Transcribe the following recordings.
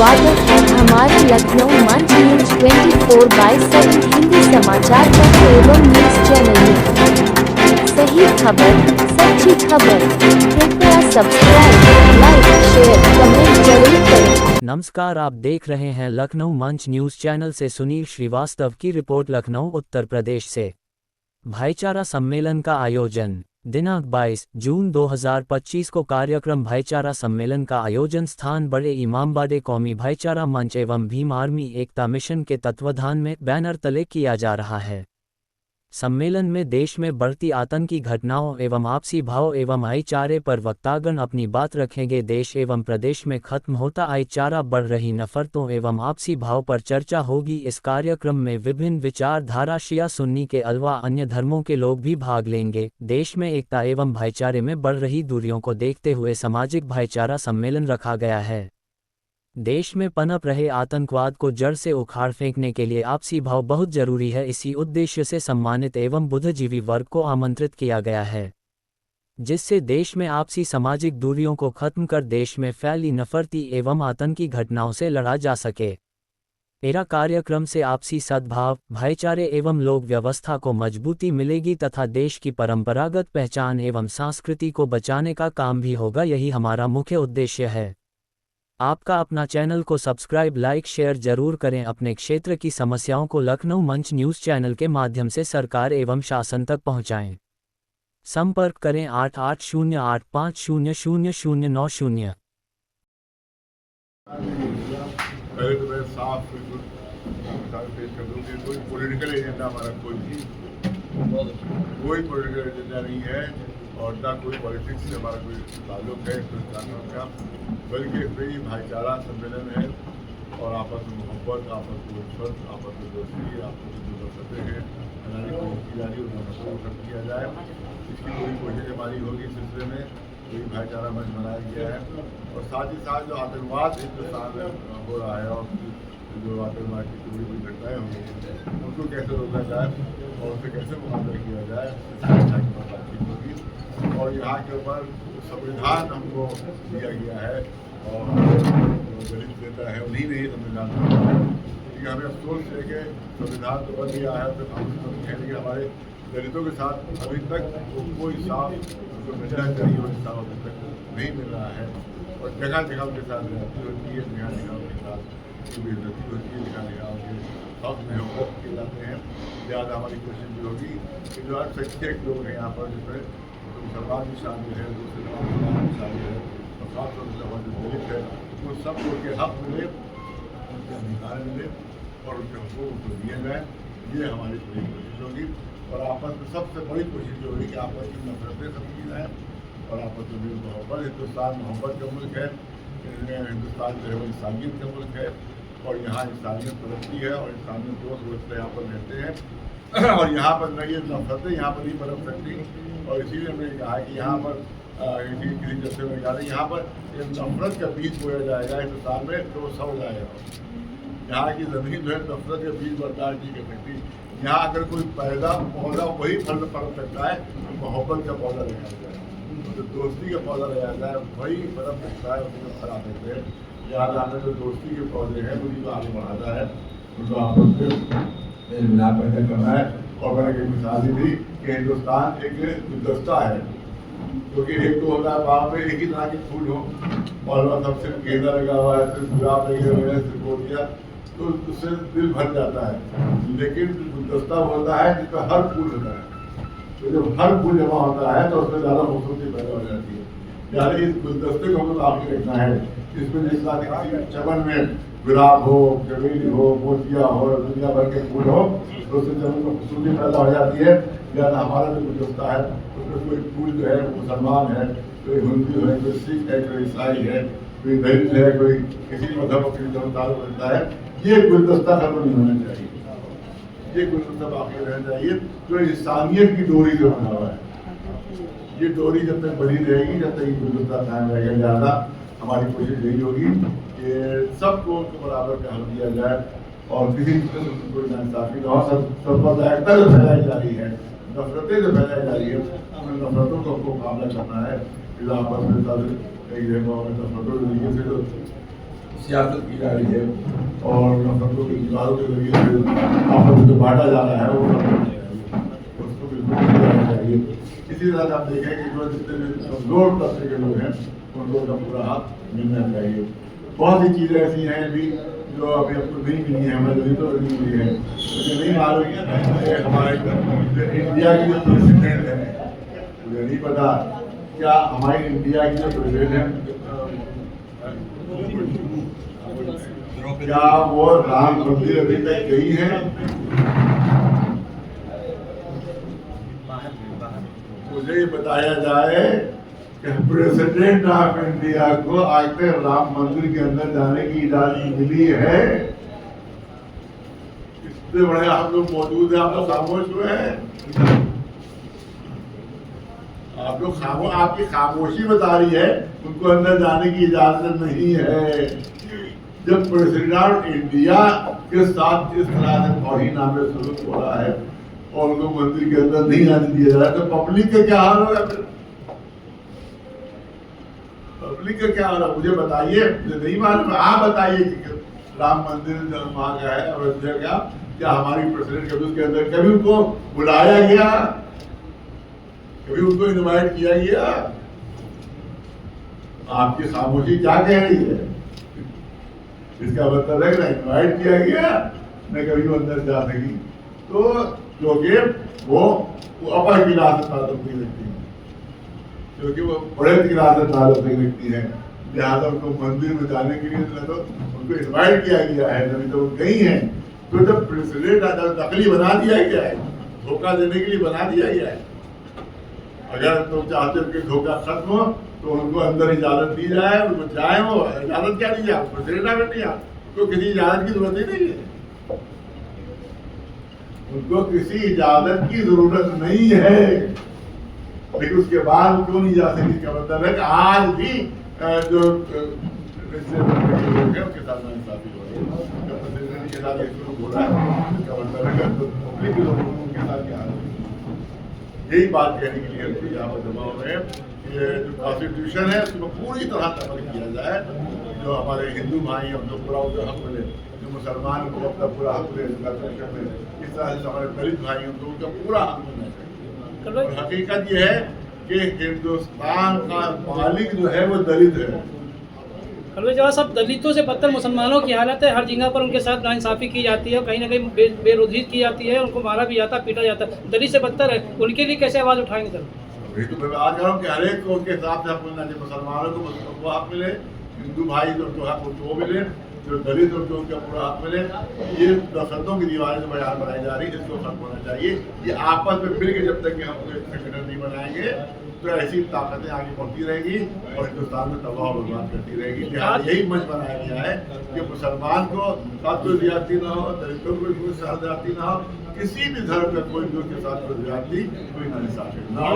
स्वागत है हमारे लखनऊ मंच न्यूज 24/7 हिंदी समाचार पत्र एवं न्यूज चैनल में। सही खबर, सच्ची खबर। कृपया सब्सक्राइब, लाइक, शेयर, कमेंट जरूर करें। नमस्कार, आप देख रहे हैं लखनऊ मंच न्यूज चैनल से सुनील श्रीवास्तव की रिपोर्ट। लखनऊ उत्तर प्रदेश से भाईचारा सम्मेलन का आयोजन दिनांक 22 जून 2025 को कार्यक्रम भाईचारा सम्मेलन का आयोजन स्थान बड़े इमामबाड़े कौमी भाईचारा मंच एवं भीम आर्मी एकता मिशन के तत्वाधान में बैनर तले किया जा रहा है। सम्मेलन में देश में बढ़ती आतंकी घटनाओं एवं आपसी भाव एवं भाईचारे पर वक्तागण अपनी बात रखेंगे। देश एवं प्रदेश में खत्म होता भाईचारा, बढ़ रही नफरतों एवं आपसी भाव पर चर्चा होगी। इस कार्यक्रम में विभिन्न विचारधारा शिया सुन्नी के अलावा अन्य धर्मों के लोग भी भाग लेंगे। देश में एकता एवं भाईचारे में बढ़ रही दूरियों को देखते हुए सामाजिक भाईचारा सम्मेलन रखा गया है। देश में पनप रहे आतंकवाद को जड़ से उखाड़ फेंकने के लिए आपसी भाव बहुत जरूरी है। इसी उद्देश्य से सम्मानित एवं बुद्धिजीवी वर्ग को आमंत्रित किया गया है, जिससे देश में आपसी सामाजिक दूरियों को खत्म कर देश में फैली नफरती एवं आतंकी घटनाओं से लड़ा जा सके। मेरा कार्यक्रम से आपसी सद्भाव, भाईचारे एवं लोक व्यवस्था को मजबूती मिलेगी तथा देश की परंपरागत पहचान एवं संस्कृति को बचाने का काम भी होगा। यही हमारा मुख्य उद्देश्य है। आपका अपना चैनल को सब्सक्राइब, लाइक, शेयर जरूर करें। अपने क्षेत्र की समस्याओं को लखनऊ मंच न्यूज चैनल के माध्यम से सरकार एवं शासन तक पहुंचाएं। संपर्क करें 8808500090। पहले तो मैं साफ बिल्कुल पेश कर दूँ कि कोई पॉलिटिकल एजेंडा हमारा कोई पॉलिटिकल एजेंडा नहीं है और ना कोई पॉलिटिक्स से हमारा कोई ताल्लुक है हिंदुस्तानियों का, बल्कि कोई भाईचारा सम्मेलन है और आपस में मोहब्बत, आपस में विश्वास, आपस में दोस्ती, आपस में जो नफरतें हैं बनाने की जा रही है उनको नफरत खत्म किया जाए। इसकी पूरी कोशिश हमारी होगी। इस सिलसिले में कोई भाईचारा मंच बनाया गया है और साथ ही साथ जो आतंकवाद हिंदुस्तान में हो रहा है और जो आतंकवाद की पूरी बुरी घटनाएँ होंगी उनको कैसे रोका जाए और उनसे कैसे मुकाबला किया जाए, बातचीत होगी। और यहाँ के ऊपर संविधान हमको दिया गया है और गणित देता है, उन्हीं ने ही संविधान दिया है। क्योंकि हमें अफसोस है कि संविधान तो बन गया है तो हम कहने के हमारे दलितों के साथ अभी तक कोई इंसाफ जो मिलना चाहिए वो इंसाफ अभी तक नहीं मिल रहा है और जगह जगह उनके साथ रहती होती है, जगह जगह उनके साथ बेइज्जती होती है, जगह जगह उनके हक में हकूक़ किए जाते हैं। ज़्यादा हमारी कोशिश भी होगी कि जो अल्पसंख्यक लोग हैं यहाँ पर, जिसमें मुसलमान भी शामिल है, दूसरे भी शामिल है और खासतौर से जो दलित है, वो सब उनके हक मिले, उनके अधिकार मिले और उनके हकूक़ उनको दिए जाए। ये हमारी पूरी कोशिश होगी और आपस में सबसे बड़ी कोशिश ये होगी कि आपस की नफरतें समझी जाए और आपस में भी मोहब्बत। हिंदुस्तान मोहब्बत का मुल्क है, हिंदुस्तान जो है वो इंसानियत का मुल्क है और यहाँ इंसानियत तरक्की है और इंसानियत दोस्त दोस्त यहाँ पर रहते हैं और यहाँ पर न ये नफरतें यहाँ पर नहीं बरत सकती। और इसीलिए हमने कहा कि यहाँ पर किसी जैसे में कहा यहाँ पर नफरत का बीज बोया जाएगा हिंदुस्तान में तो वो सब जाएगा। यहाँ की ज़मीन जो है नफरत के बीज बर्दाश्त नहीं कर सकती। यहाँ अगर कोई पौधा वही फल पड़ सकता है तो मोहब्बत का पौधा लगाया जाए, तो दोस्ती का पौधा लगाया जाए, वही बरत सकता है, उसको फरा सकते हैं। यहाँ में जो दोस्ती के पौधे हैं उन्हीं को आगे बढ़ाता है, उनको आपस में मिला पैदा करना है। और मैंने एक मिसाल दी थी कि हिंदुस्तान एक गुलदस्ता है, क्योंकि एक तो होता है वहाँ पे एक ही तरह के फूल हो और सब सिर्फ गेंदा लगा हुआ है, सिर्फ गुलाब लगे हुए हैं, सिर्फ बोलिया, तो उससे दिल भर जाता है। लेकिन गुलदस्ता होता है जिसका हर फूल होता है, तो जब हर फूल जमा होता है तो उसमें ज़्यादा खूबसूरती पैदा हो जाती है। यानी इस गुलदस्ते को हमें आगे रखना है। इसमें जिस तरह चमन में गुलाब हो, चमेली हो, मोतिया हो, दुनिया भर के फूल हो, तो उससे चमन में खूबसूरती पैदा हो जाती है। या हमारा जो गुलदस्ता है उसमें कोई फूल जो है मुसलमान है, कोई हिंदू है, कोई सिख है, कोई ईसाई है, कोई दलित है, कोई किसी मजहब की ताल्लुक रखता है, ये गुलदस्ता खत्म नहीं होना चाहिए। ये गुलदस्ता बाकी रहना चाहिए जो इंसानियत की डोरी जो बना हुआ है। ये डोरी जब तक बनी रहेगी, जब तक ये गुलदस्ता कायम रहेगा। ज़्यादा हमारी कोशिश यही होगी कि सबको बराबर का हक दिया जाए और किसी कोई नाइंसाफी न हो। सब पर एकता जो फैलाई जा रही है, नफरतें जो फैलाई जा रही है, उन नफरतों को मुकाबला करना है। आपस में नफरतों के तरीके से जो सियासत की जा रही है और नफरतों के दीवारों के जरिए आपस में जो बांटा जा रहा है वो उसको बिल्कुल नहीं करना चाहिए। इसी तरह से आप देखें कि जो जितने भी कमजोर तबके के लोग हैं उन लोगों का पूरा हाथ मिलना चाहिए। बहुत सी चीज़ें ऐसी हैं भी जो अभी आपको नहीं मिली है, हमारे दलितों को नहीं मिली है। मुझे नहीं मालूम कि हमारे इंडिया की जो प्रेसिडेंट है, मुझे नहीं पता क्या हमारी इंडिया की जो प्रेसिडेंट है क्या वो राम मंदिर अभी तक गई है? मुझे ये बताया जाए कि प्रेसिडेंट ऑफ इंडिया को आज तक राम मंदिर के अंदर जाने की इजाजत मिली है? इतने बड़े आप लोग मौजूद हैं, आप लोग खामोश हुए हैं। आप लोग आपकी खामोशी बता रही है उनको अंदर जाने की इजाजत नहीं है। जब प्रेसिडेंट ऑफ इंडिया के साथ इस तरह से तौहीन-ए सलूक हो रहा है और उनको मंदिर के अंदर नहीं आने दिया जा रहा है, तो पब्लिक का क्या हाल होगा? फिर पब्लिक का क्या होगा मुझे बताइए, मुझे नहीं मालूम। आप बताइए कि राम मंदिर वहां का है अयोध्या का, क्या हमारी प्रेसिडेंट कभी उसके अंदर कभी उनको बुलाया गया, कभी उनको इनवाइट किया गया? आपकी खामोशी क्या कह रही है? इसका मतलब है ना इनवाइट किया गया, न कभी वो अंदर जा सकी। तो क्योंकि वो अपर क्लास से ताल्लुक नहीं रखती है, क्योंकि वो बड़े क्लास से ताल्लुक नहीं रखती है, लिहाजा उनको मंदिर में जाने के लिए तो उनको इनवाइट किया गया है, तभी तो वो गई हैं। तो जब प्रेसिडेंट नकली बना दिया गया है, धोखा देने के लिए बना दिया गया है। अगर तुम चाहते हो कि धोखा खत्म हो तो उनको अंदर इजाजत दी जाए, उनको जाए। वो इजाजत क्या दी जाए? प्रेसिडेंट ऑफ इंडिया तो किसी इजाजत की जरूरत ही नहीं है, उनको किसी इजाजत की जरूरत नहीं है। लेकिन उसके बाद क्यों नहीं जा सकी? इसका मतलब है कि आज भी जो उनके साथ नाइंसाफी हो रही है, जब प्रेसिडेंट के साथ एक हो रहा है, इसका मतलब है कि पब्लिक लोगों के साथ क्या है। यही बात कहने के लिए यहाँ पर जमा हो रहे हैं। ये जो कॉन्स्टिट्यूशन है उसको पूरी तरह अमल किया जाए। जो हमारे हिंदू भाई हैं उनको पूरा उनका हक मिले, जो मुसलमान को अपना पूरा हक मिले कॉन्स्टिट्यूशन में, इस तरह से हमारे दलित भाई हैं उनको उनका पूरा हक मिलना चाहिए। और हकीकत ये है कि हिंदुस्तान का मालिक जो है वो दलित है। अलविदा जवाब साहब, दलितों से बदतर मुसलमानों की हालत है। हर जगह पर उनके साथ नाइंसाफ़ी की जाती है और कहीं ना कहीं बेरोजगारी की जाती है, उनको मारा भी जाता है, पीटा जाता है। दलित से बदतर है, उनके लिए कैसे आवाज़ उठाएंगे सर? वही तो मैं बात कर रहा हूँ कि हर एक को उनके हिसाब से हक मिलना चाहिए। मुसलमानों को हक मिले, हिंदू भाई जो उनको हक उनको मिले, जो दलित उनको उनका पूरा हक मिले। ये नफरतों की दीवारें जो बयान बनाई जा रही है इसको खत्म होना चाहिए। ये आपस में मिलकर जब तक कि हम कोई संगठन नहीं बनाएंगे तो ऐसी ताकतें आगे बढ़ती रहेगी और हिंदुस्तान में तबाह और बर्बाद करती रहेगी। लिहाजा यही मंच बनाया गया है कि मुसलमान को साथ कोई ज्यादती ना हो, दलितों को कोई साथ ज्यादती ना हो, किसी भी धर्म का कोई भी उसके साथ कोई ज्यादती कोई ना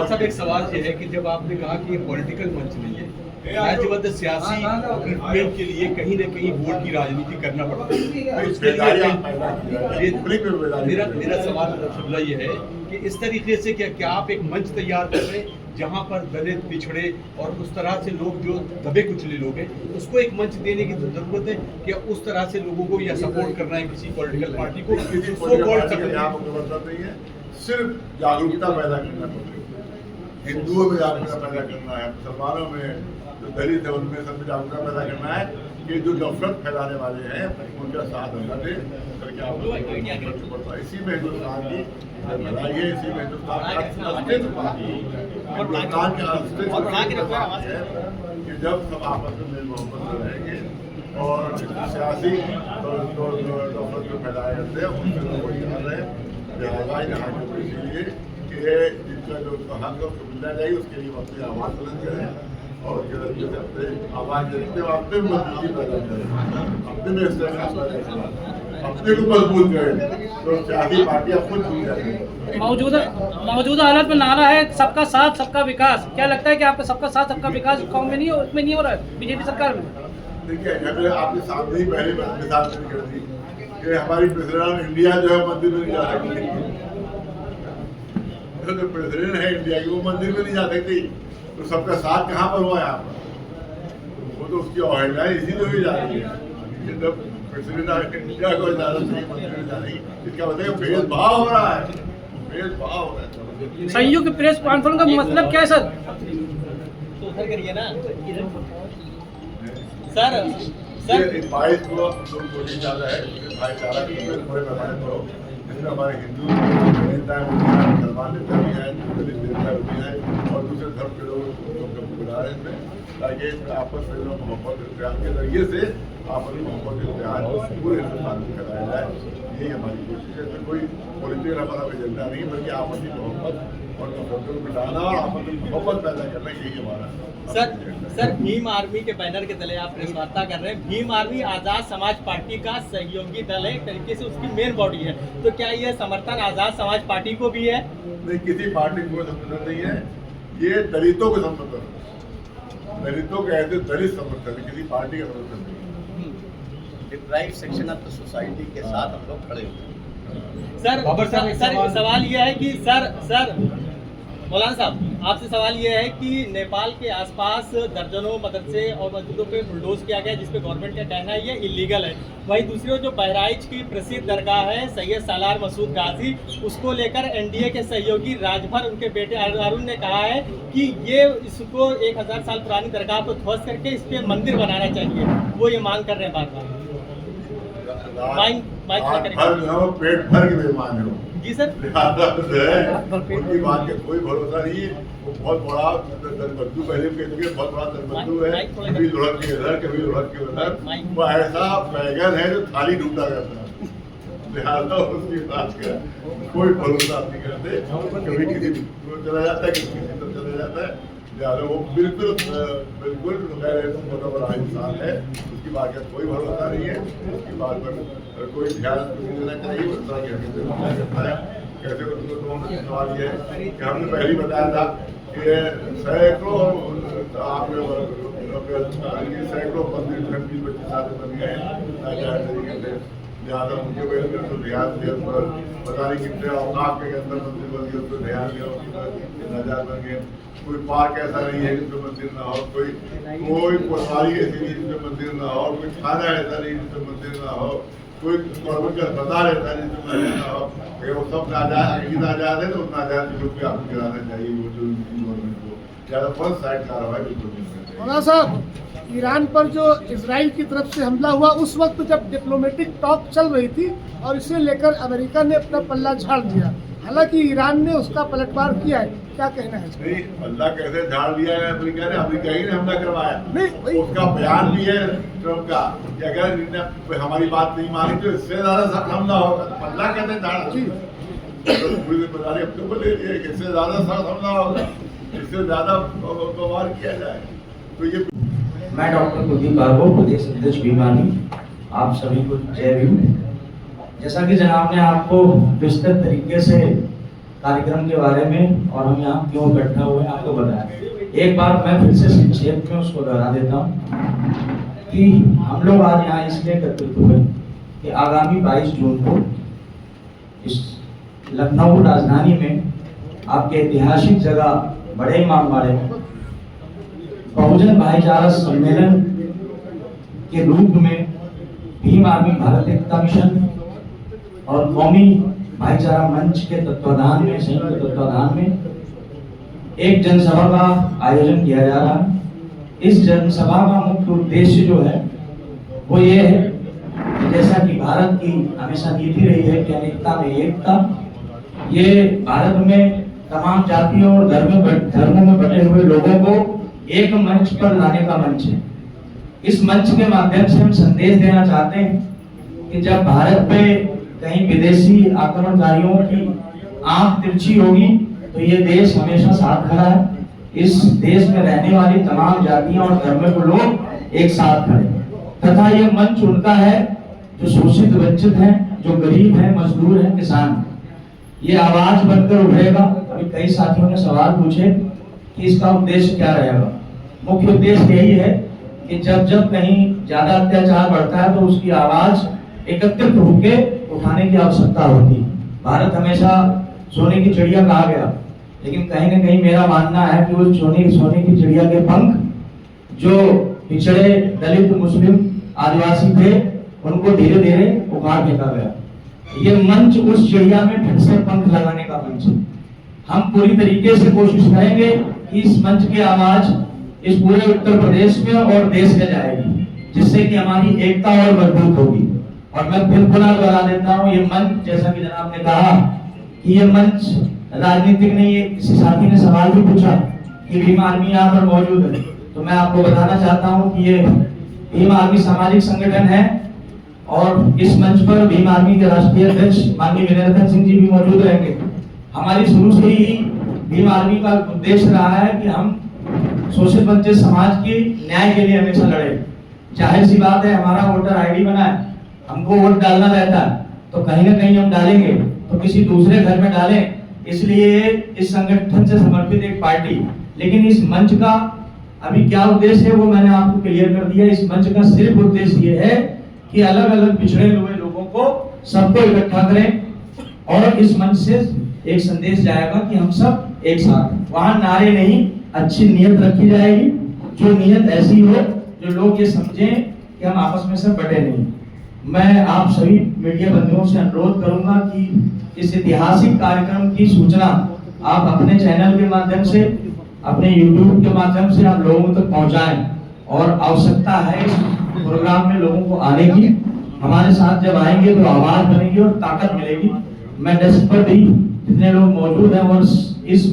सब एक सवाल ये है कि जब आपने कहा कि ये पॉलिटिकल मंच नहीं है, राज्यबद्ध सियासी ट्रीटमेंट के लिए कहीं न कहीं वोट की राजनीति करना पड़ता है। मेरा सवाल रसूलुल्लाह ये है कि इस तरीके से क्या आप एक मंच तैयार कर रहे हैं जहाँ पर दलित, पिछड़े और उस तरह से लोग जो दबे कुचले लोग हैं उसको एक मंच देने की जरूरत है? कि उस तरह से लोगों को या सपोर्ट करना है किसी पॉलिटिकल पार्टी को? मतलब नहीं है, सिर्फ जागरूकता पैदा करना पड़ेगा। हिंदुओं में जागरूकता पैदा करना है, मुसलमानों में, जो दलित है उनमें सब जागरूकता पैदा करना है कि जो नफरत फैलाने वाले हैं उनका साथ होना दे। इसी में हिंदुस्तान की भलाई है, इसी में हिंदुस्तान का अस्तित्व है कि जब सब आपस में मेल मोहब्बत में रहेंगे और सियासी नफरत जो फैलाए जाते हैं उनसे लोग ध्यान रहे। लिहाजा यहाँ के इसीलिए कि जिनका जो हक है उसको मिलना चाहिए, उसके लिए अपनी आवाज़ बुलंद करें और अपने आवाज़ रखते हुए अपने में मजबूती पैदा करें, अपने में इस्तेमाल करें, अपने को मजबूत करें तो सियासी पार्टियाँ खुद जुड़ जाएंगी। मौजूदा हालत में नारा है सबका साथ सबका विकास। क्या लगता है कि आपका सबका साथ सबका विकास गाँव में नहीं हो, उसमें नहीं हो रहा है बीजेपी सरकार में? देखिए, अगर आपके सामने ही पहले मिसाल कर दी कि हमारी प्रेसिडेंट इंडिया जो है मंदिर में नहीं जा सकती, जो प्रेसिडेंट है इंडिया की वो मंदिर में नहीं जा सकती, तो सबका साथ कहाँ पर हुआ यहाँ पर? वो तो उसकी अवहेलना इसी में भी जा रही है। इंडिया को ज्यादा सही मंत्री जाने की, इसका मतलब भेदभाव हो रहा है, भेदभाव हो रहा है। संयुक्त प्रेस कॉन्फ्रेंस का मतलब क्या है सर? तो उधर करिए ना सर। सर 22 को कोशिश ज्यादा है, भाईचारा की बड़े पैमाने पर हो, जिसमें हमारे हिंदू नेता हैं, मुसलमान नेता भी हैं, दलित नेता भी हैं और दूसरे धर्म के लोग बुला रहे हैं, ताकि आपस में लोग मोहब्बत इत्तेहाद के जरिए से आपस में मोहब्बत इत्तेहाद पूरे हिंदुस्तान में कराया जाए, यही हमारी कोशिश है। इसमें कोई पॉलिटिकल हमारा एजेंडा नहीं, बल्कि आपस की मोहब्बत और नफरत को मिटाना और आपस में मोहब्बत पैदा करना, यही हमारा सर भीम आर्मी के बैनर के तले आप प्रेस वार्ता कर रहे हैं। भीम आर्मी आजाद समाज पार्टी का सहयोगी दल है, एक तरीके से उसकी मेन बॉडी है, तो क्या ये समर्थन आजाद समाज पार्टी को भी है? नहीं, किसी पार्टी को समर्थन नहीं है, ये दलितों को समर्थन है, दलितों के ऐसे दलित समर्थन है, किसी पार्टी का समर्थन नहीं है। Deprive section of the society के साथ हम लोग खड़े हुए सर सवाल यह है कि सर मौलाना साहब आपसे सवाल यह है कि नेपाल के आसपास दर्जनों मदरसे और मस्जिदों पे बुलडोज किया गया, जिसपे गवर्नमेंट का कहना है ये इलीगल है। वहीं दूसरी ओर जो बहराइच की प्रसिद्ध दरगाह है सैयद सालार मसूद गाजी, उसको लेकर एनडीए के सहयोगी राजभर उनके बेटे अरुण ने कहा है कि ये इसको 1000 साल पुरानी दरगाह को ध्वस्त करके इस पे मंदिर बनाना चाहिए, वो ये मांग कर रहे हैं बार बार। पेट भर के बेईमान हो जी सर। उनकी बात का कोई भरोसा नहीं है, वो बहुत बड़ा दलबद्दू, पहले कह चुके बहुत बड़ा दलबद्दू है, कभी लुढ़क के इधर कभी लुढ़क के उधर, वो ऐसा बैगन है जो थाली ढूंढा करता है, लिहाजा उसकी बात का कोई भरोसा नहीं करते, कभी किसी को चला जाता है, किसी तरफ चला जाता है, लिहाजा वो बिल्कुल बहुत बड़ा इंसान है, उसकी बात का कोई भरोसा नहीं है, उसकी बात पर कोई ध्यान नहीं देना चाहिए। उस तरह की हरकतें नहीं करता है। कैसे उसको सवाल ये है कि हमने पहले ही बताया था कि सैकड़ों मंदिर 25-25 साल बन गए हैं तरीके से, लिहाजा उनके वजह से ध्यान दिया, पता नहीं कितने औकाफ के अंदर मंदिर बन गए, उसको ध्यान दिया, नजार बन गए। कोई पार्क ऐसा नहीं है जिसमें मंदिर ना हो, कोई पटवारी ऐसी नहीं जिसमें मंदिर ना हो, कोई थाना ऐसा नहीं जिसमें मंदिर ना हो, कोई गवर्नमेंट का अस्पताल ऐसा नहीं जिसमें मंदिर ना हो। वो सब नाजायज है, तो उस नाजायज के लोग आपको गिराना चाहिए, वो जो गवर्नमेंट को ज़्यादा फर्स्ट साइड कार्रवाई बिल्कुल नहीं करनी चाहिए। मौलाना साहब, ईरान पर जो इजराइल की तरफ से हमला हुआ उस वक्त जब डिप्लोमेटिक टॉक चल रही थी और इसे लेकर अमेरिका ने अपना पल्ला झाड़ दिया, हालांकि ईरान ने उसका पलटवार किया है, क्या कहना है? नहीं, अल्लाह कैसे झाड़ दिया है अमेरिका ने? अमेरिका ही ने हमला करवाया। नहीं, उसका बयान भी है ट्रम्प का कि अगर इन्हें हमारी बात नहीं मानी तो इससे ज्यादा हमला होगा। अल्लाह कैसे झाड़ पूरी जिम्मेदारी अपने को ले लिया कि इससे ज्यादा सख्त हमला होगा, इससे ज्यादा वार किया जाए। तो ये मैं डॉक्टर कुलदीप भार्गव, प्रदेश अध्यक्ष भीम आर्मी, आप सभी को जय भीम। जैसा कि जनाब ने आपको विस्तृत तरीके से कार्यक्रम के बारे में और हम यहाँ क्यों इकट्ठा हुए आपको बताया, एक बार मैं फिर से संक्षेप में उसको दोहरा देता हूँ कि हम लोग आज यहाँ इसलिए एकत्रित हुए कि आगामी 22 जून को इस लखनऊ राजधानी में आपके ऐतिहासिक जगह बड़े इमामबाड़े में बहुजन भाईचारा सम्मेलन के रूप में भीम आर्मी भारत एकता मिशन और कौमी भाईचारा मंच के तत्वाधान में, संयुक्त तत्वाधान में एक जनसभा का आयोजन किया जा रहा है। इस जनसभा का मुख्य उद्देश्य जो है वो ये है कि जैसा कि भारत की हमेशा नीति रही है कि अनेकता में एकता, ये भारत में तमाम जातियों और धर्मों में बटे हुए लोगों को एक मंच पर लाने का मंच है। इस मंच के माध्यम से हम संदेश देना चाहते हैं कि जब भारत पे कहीं विदेशी आक्रमणकारियों की आंख तिरछी होगी तो ये देश हमेशा साथ खड़ा है। इस देश में रहने वाली तमाम जातियां और धर्म के लोग एक साथ खड़े तथा ये मंच उनका है जो शोषित वंचित हैं, जो गरीब हैं, मजदूर हैं, किसान हैं। ये आवाज बनकर उठेगा। अभी कई साथियों ने सवाल पूछे कि इसका उद्देश्य क्या रहेगा। मुख्य उद्देश्य यही है कि जब जब कहीं ज्यादा अत्याचार बढ़ता है तो उसकी आवाज एकत्रित होकर उठाने की आवश्यकता होती है। भारत हमेशा सोने की चिड़िया कहा गया, लेकिन कहीं ना कहीं मेरा मानना है कि वो सोने की चिड़िया के पंख जो पिछड़े दलित, मुस्लिम, आदिवासी थे उनको धीरे धीरे उखाड़ फेंका गया। ये मंच उस चिड़िया में फिर से पंख लगाने का मंच है। हम पूरी तरीके से कोशिश करेंगे कि इस मंच की आवाज इस पूरे उत्तर प्रदेश में और देश में जाएगी, जिससे कि हमारी एकता और मजबूत होगी। और मैं फिर पुनः दोहरा देता हूँ, ये मंच, जैसा कि जनाब ने कहा कि ये मंच राजनीतिक नहीं है। किसी साथी ने सवाल भी पूछा कि भीम आर्मी यहाँ पर मौजूद है, तो मैं आपको बताना चाहता हूँ कि ये भीम आर्मी सामाजिक संगठन है और इस मंच पर भीम आर्मी के राष्ट्रीय अध्यक्ष माननीय विनय सिंह जी भी मौजूद रहेंगे। हमारी शुरू से ही भीम आर्मी का उद्देश्य रहा है कि हम शोषित वंचित समाज की न्याय के लिए हमेशा लड़े। जाहिर सी बात है, हमारा वोटर आईडी बना है, हमको वोट डालना रहता है, तो कहीं ना कहीं हम डालेंगे तो किसी दूसरे घर में डालें, इसलिए इस संगठन से समर्पित एक पार्टी। लेकिन इस मंच का अभी क्या उद्देश्य है वो मैंने आपको क्लियर कर दिया। इस मंच का सिर्फ उद्देश्य ये है कि अलग अलग पिछड़े हुए लोगों को सबको इकट्ठा करें और इस मंच से एक संदेश जाएगा कि हम सब एक साथ हैं। वहां नारे नहीं, अच्छी नियत रखी जाएगी, जो नियत ऐसी हो जो लोग ये समझें कि हम आपस में सब बटे नहीं। मैं आप सभी मीडिया बंधुओं से अनुरोध करूंगा कि इस ऐतिहासिक कार्यक्रम की सूचना आप अपने चैनल के माध्यम से, अपने YouTube के माध्यम से आप लोगों तक पहुंचाएं। और आवश्यकता है इस प्रोग्राम में लोगों को आने की। हमारे साथ जब आएंगे तो आवाज बनेगी और ताकत मिलेगी। मैं डेस्क पर भी जितने लोग मौजूद हैं और इस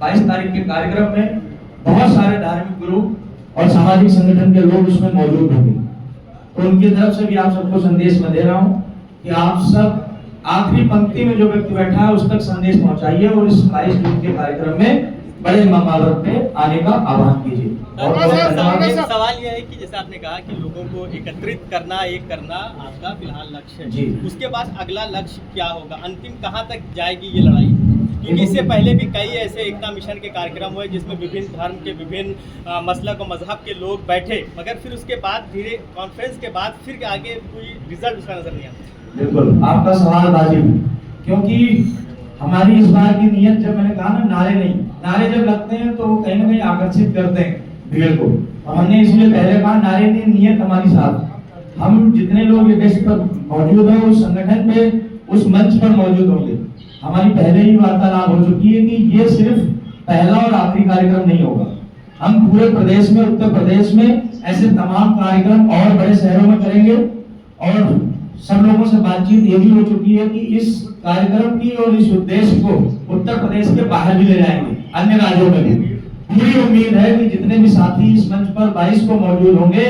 22 तारीख के कार्यक्रम में बहुत सारे धार्मिक ग्रुप और सामाजिक संगठन के लोग उसमें मौजूद होंगे, तो उनकी तरफ से भी आप सबको संदेश में दे रहा हूं कि आप सब आखिरी पंक्ति में जो व्यक्ति बैठा है उस तक संदेश पहुंचाइए और इस 22 जून के कार्यक्रम में बड़े मामलात पे आने का आह्वान कीजिए। सवाल यह है कि जैसे आपने कहा कि लोगों को एकत्रित करना, एक करना आपका फिलहाल लक्ष्य है जी। उसके बाद अगला लक्ष्य क्या होगा, अंतिम कहाँ तक जाएगी ये लड़ाई? क्योंकि इससे पहले भी कई ऐसे एकता मिशन के कार्यक्रम हुए जिसमें विभिन्न धर्म के, विभिन्न मसलक और मजहब के लोग बैठे, मगर फिर उसके बाद धीरे कॉन्फ्रेंस के बाद फिर आगे कोई रिजल्ट उसका नजर नहीं आता। बिल्कुल आपका सवाल वाजिब, क्योंकि हमारी इस बार की नियत, जब मैंने कहा ना नारे नहीं, नारे जब लगते हैं तो वो कहीं ना कहीं आकर्षित करते हैं भीड़ को, और हमने इसलिए पहले कहा नारे नहीं, नियत हमारी साथ। हम जितने लोग इस देश पर मौजूद हैं उस संगठन में, उस मंच पर मौजूद होंगे। हमारी पहले ही वार्तालाप हो चुकी है कि ये सिर्फ पहला और आखिरी कार्यक्रम नहीं होगा। हम पूरे प्रदेश में, उत्तर प्रदेश में ऐसे तमाम कार्यक्रम और बड़े शहरों में करेंगे और सब लोगों से बातचीत ये भी हो चुकी है कि इस कार्यक्रम की और इस उद्देश्य को उत्तर प्रदेश के बाहर भी ले जाएंगे, अन्य राज्यों में भी। पूरी उम्मीद है कि जितने भी साथी इस मंच पर 22 को मौजूद होंगे,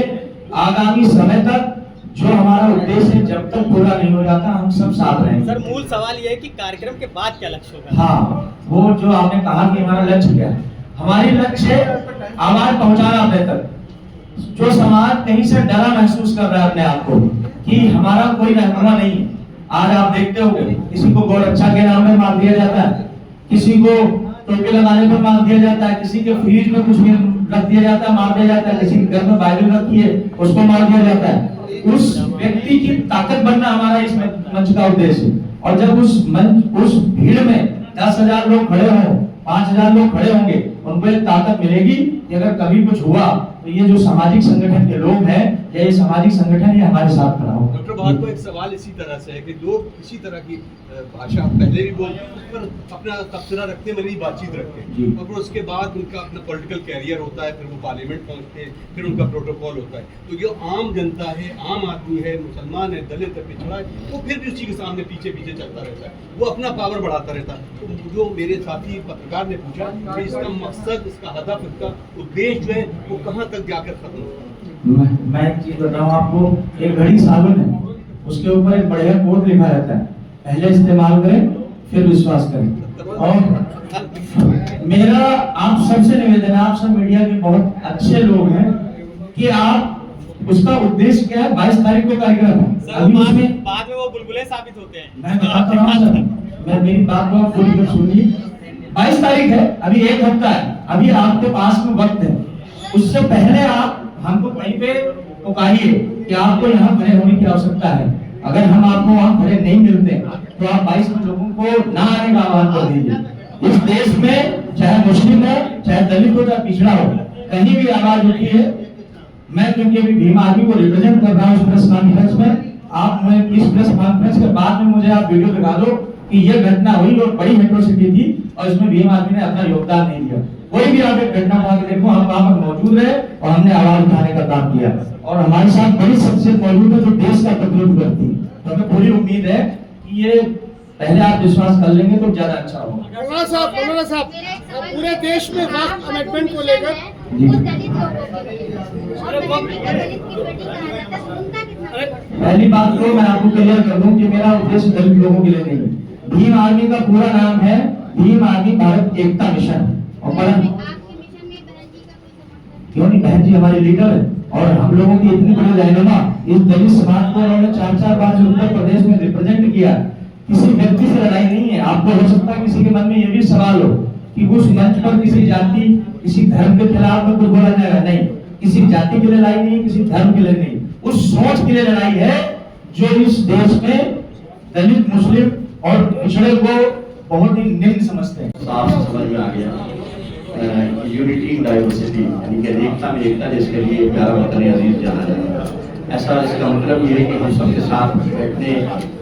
आगामी समय तक जो हमारा उद्देश्य जब तक पूरा नहीं हो जाता हम सब साथ रहेंगे। सर, मूल सवाल ये है कि कार्यक्रम के बाद क्या लक्ष्य होगा? हाँ, वो जो आपने कहा कि हमारा लक्ष्य क्या है, हमारी लक्ष्य है आवाज पहुंचाना अपने तक। जो समाज कहीं से डरा महसूस कर रहा है अपने आप को कि हमारा कोई रहनुमा नहीं है, आज आप देखते होंगे किसी को गौरक्षा के नाम में मार दिया जाता है, किसी को टोपी लगाने पर मार दिया जाता है, किसी के फ्रिज में कुछ रख दिया जाता है, मार दिया जाता है, किसी के घर में बाइबल रखी है उसको मार दिया जाता है। उस व्यक्ति की ताकत बनना हमारा इस मंच का उद्देश्य है। और जब उस भीड़ में 10,000 लोग खड़े हों, 5,000 लोग खड़े होंगे, उनको एक ताकत मिलेगी कि अगर कभी कुछ हुआ तो ये जो सामाजिक संगठन के लोग हैं, ये सामाजिक संगठन ये हमारे साथ खड़ा हो। डॉक्टर भाट को एक सवाल इसी तरह से है कि लोग इसी तरह की भाषा पहले भी बोलते हैं, पर अपना तबसरा रखते हैं, मेरी बातचीत रखते हैं, और फिर उसके बाद उनका अपना पॉलिटिकल कैरियर होता है, फिर वो पार्लियामेंट पहुंचते हैं, फिर उनका प्रोटोकॉल होता है। तो जो आम जनता है, आम आदमी है, मुसलमान है, दलित है, पिछड़ा है, वो फिर भी उसी के सामने पीछे पीछे चलता रहता है, वो अपना पावर बढ़ाता रहता है। तो जो मेरे साथी पत्रकार ने पूछा कि इसका मकसद, इसका हदफ, इसका उद्देश्य जो है वो कहाँ तक जाकर खत्म होता है? मैं एक चीज बताऊं आपको, एक घड़ी साबुन है, उसके ऊपर एक बढ़िया कोड लिखा रहता है, पहले इस्तेमाल करें फिर विश्वास करें। और मेरा आप सबसे निवेदन है, आप सब मीडिया के बहुत अच्छे लोग हैं, कि आप उसका उद्देश्य क्या है, 22 तारीख को कार्यक्रम है, अभी उसमें बाद में वो बुलबुले साबित होते हैं। मैं बताता रहा हूं सर, मैं मेरी बात को आप पूरी सुनिए। 22 तारीख है, अभी एक हफ्ता है, अभी आपके पास में वक्त है। उससे पहले आप हमको कहीं पे पुकारिए कि आपको यहाँ खड़े होने की आवश्यकता है। अगर हम आपको वहाँ खड़े नहीं मिलते तो आप 22 लोगों को ना आने का आह्वान कर दीजिए। इस देश में चाहे मुस्लिम हो, चाहे दलित हो, चाहे पिछड़ा हो, कहीं भी आवाज उठी है, मैं क्योंकि अभी भीम आर्मी को रिप्रेजेंट कर रहा हूँ प्रेस कॉन्फ्रेंस में, में इस प्रेस कॉन्फ्रेंस के बाद में मुझे आप वीडियो दिखा दो कि ये घटना हुई और बड़ी एट्रोसिटी थी और इसमें भीम आर्मी ने अपना योगदान नहीं दिया। कोई भी आप एक घटना उठा के देखो, हम वहां पर मौजूद रहे और हमने आवाज उठाने का काम किया और हमारे साथ बड़ी शख्सियत मौजूद है जो देश का प्रतिनिधित्व करती है। तो हमें पूरी उम्मीद है कि ये पहले आप विश्वास कर लेंगे तो ज्यादा अच्छा होगा। मौलाना साहब पूरे देश में वक्फ अमेंडमेंट को लेकर पहली बात तो मैं आपको क्लियर कर दूं कि मेरा उद्देश्य दलित लोगों के लिए नहीं है। भीम आर्मी का पूरा नाम है भीम आर्मी भारत एकता मिशन। और क्यों नहीं, बहन जी हमारी लीडर है और हम लोगों की इतनी बड़ी रहनुमा, इस दलित समाज को उन्होंने 4-4 बार उत्तर प्रदेश में रिप्रेजेंट किया। किसी व्यक्ति से लड़ाई नहीं है। आपको हो सकता है किसी के मन में ये भी सवाल हो कि उस मंच पर किसी जाति किसी धर्म के खिलाफ में कुछ बोला जाएगा, नहीं, किसी जाति के लिए लड़ाई नहीं, किसी धर्म के लिए नहीं, उस सोच के लिए लड़ाई है जो इस देश में दलित मुस्लिम और पिछड़े को बहुत ही निम्न समझते हैं। साफ समझ में आ गया यूनिटी इन डाइवर्सिटी, यानी कि एकता में एकता, जिसके लिए प्यारा वतन अजीज जाना जाएगा। ऐसा इसका मतलब ये है कि हम सबके साथ बैठने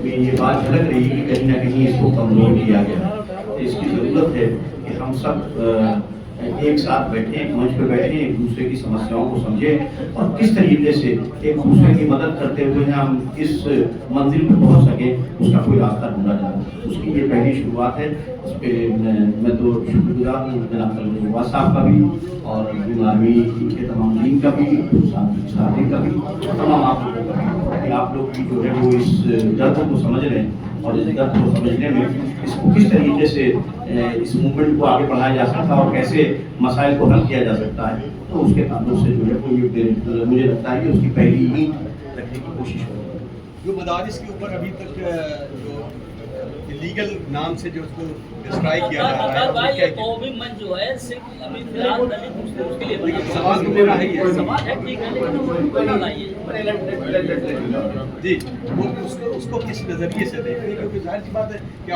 में ये बात झलक रही है कि कहीं ना कहीं इसको कमजोर किया गया। तो इसकी ज़रूरत है कि हम सब एक साथ बैठे, एक मंच पर बैठे, एक दूसरे की समस्याओं को समझें और किस तरीके से एक दूसरे की मदद करते हुए हम इस मंजिल पर पहुंच सके, उसका कोई रास्ता ढूंढा जाए। उसकी ये पहली शुरुआत है। उस पर मैं तो शुक्रगुजार हूँ जनाब कलवार साहब का भी और भीम आर्मी के तमाम टीम का भी, साथी का भी, तमाम आप लोगों का भी, कि आप लोग भी जो है वो इस दर्द को समझ रहे हैं और इस दर्द को समझने में इसको किस तरीके से इस मूवमेंट को आगे बढ़ाया जा सकता है और कैसे मसाइल को हल किया जा सकता है। तो उसके ताल्लुक से जो है वो मुझे लगता है कि उसकी पहली ईंट रखने की कोशिश होगी। जो मदारिस के ऊपर अभी तक जो इलीगल नाम से जो उसको डिस्ट्राइक किया जा रहा है, भाई ये कौमी मंच जो है सिर्फ अभी फिलहाल दलित मुस्लिम के लिए सवाल तो मेरा है ही सवाल है, ठीक है, लेकिन वो बनाइए जी, वो उसको किस नजरिए से देखते हैं, क्योंकि जाहिर सी बात है कि